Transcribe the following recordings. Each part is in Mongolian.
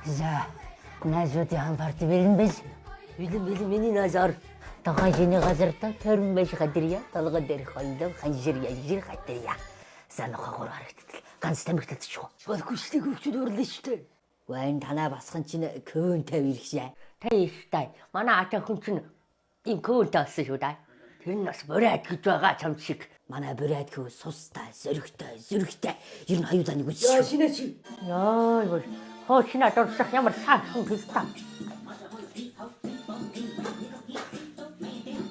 За, найзуудын хамт бэлэн биш. Бэлэн миний назар. Тохой шиний газарта төрн биш гадирья, толгой дээрх холдов ханжир яжир гадирья. Санахаа гур харагдтал. Ганц тамигтадчихгүй. Болгүй шүү дээ, хөвчүүд өрлөө шүү дээ. Вайн танаа басхан чинь көөнтэй ирхшээ. Тэйштэй. Манай ачаа хүн чинь ийм көөнтэй болсон шүү дээ. Тэр нь бас бурайд гэж байгаа чам шиг. Манай бурайд хөө сустай, зөрөгтэй. Ер нь хоёулаа нэг үсч. Яа шинэ чи. Яа, хоочна дурсах ямар саахан хэлтаа.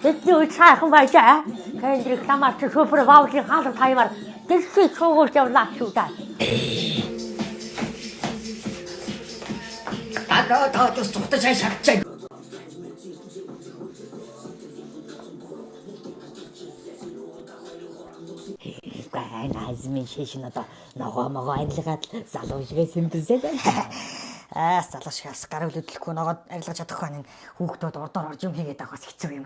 Тэдний сайхан байжаа. Кэнди рекламач супер ваучи хаалт таймар. Тэсээ шуугуулж явлаа шүү дээ. Таа тустаж шатчаа. Найзмын шишин одоо ногоо арилгаад залуу шигээ сэмдэрсэй. Залуу шигээс гар үлдэхгүй ногоод арилгаж чадахгүй нэг хүүхдүүд урдаар орж юм хийгээд авахаас хэцүү юм.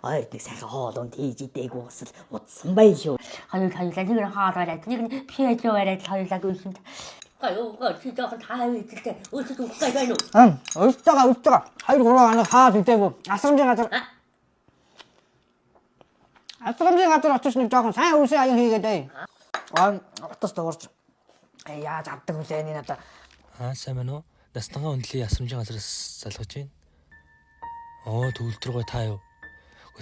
Ойр нэг сайхан хоолунд хийж идээгүй бас л удсан бай шүү. Хоёулаа нэг нь хаараад нэг нь пиэж яваад хоёулаа гүйсэнд. Гоо чи жоохон таа үйдэлтэй. Өсөж ухтай байна уу? Устгаа. 2-3 хоног хаад идээгүй. Асрамжийн газар очиж нэг жоохон сайн үсээ аян хийгээд бай. Утас дуурж. Яаж авдаг үлээ энэ надаа. Сайн байна уу? Настангаа үндэлийн асрамжийн газараас залгаж байна. Төвлөлт рүүгээ таа юу?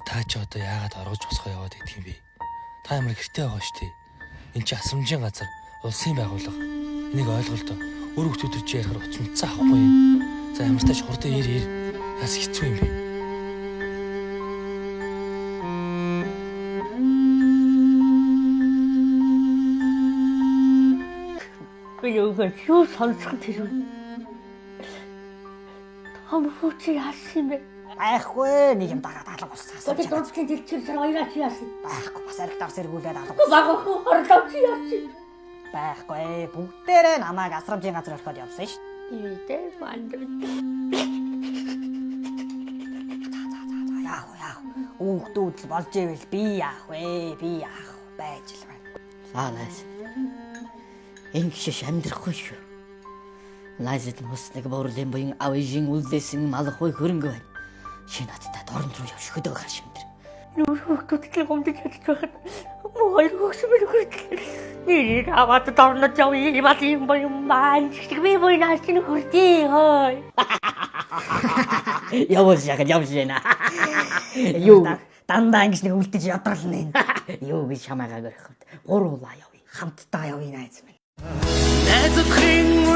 Та чи одоо яагаад оргож босгоо яваад идэх юм бэ? Та ямар гэртээ байгаа шүү дээ. Энд чи асрамжийн газар, улсын байгууллага. Энийг ойлголоо. Өөр хүмүүстэй чи ярихаар утас мэдсэн ахгүй юм. За ямар ч тач хурдан ир. Яс хэцүү юм бэ? Бэлэвгэн юу сонсох тэр үү? Хамхууч яасан бэ? Байхгүй нэг юм дагаад алга болсаа. Тэгээд дурдсан дэлчээр хоёроо чи яасан? Байхгүй бас аригтаа сэргүүлээд алга. Багахгүй хорлоо чи яасан? Байхгүй бүгдээрээ намайг асрамжийн газар орхиод явсан ш. Ийдээ мандав. Яах. Хүүхдүүд л болж ивэл би яах байж л байна. Саанаас. Ингэш амьдрахгүй шүү. Лайзэд мос нэг борлын буян авижин үлдээсэн малхой хөрөнгө байна. Чи надтай дорн руу явж хөдөө гараш юм дэр. Юу хүүхдүүдтэй гомдож чадчих байхад мой хөөсмөр хүртэл нэр аваад дорнод явъя юм маань чиг би буйнаас чинь хүрдээ хой. Явж яана. Юу дандаа ингэж нэг үлдэж ядрална энэ. Юу гэж хамаагаа гөрөхөд гуруулаа явъя. Хамтдаа явъя найз минь. Найзын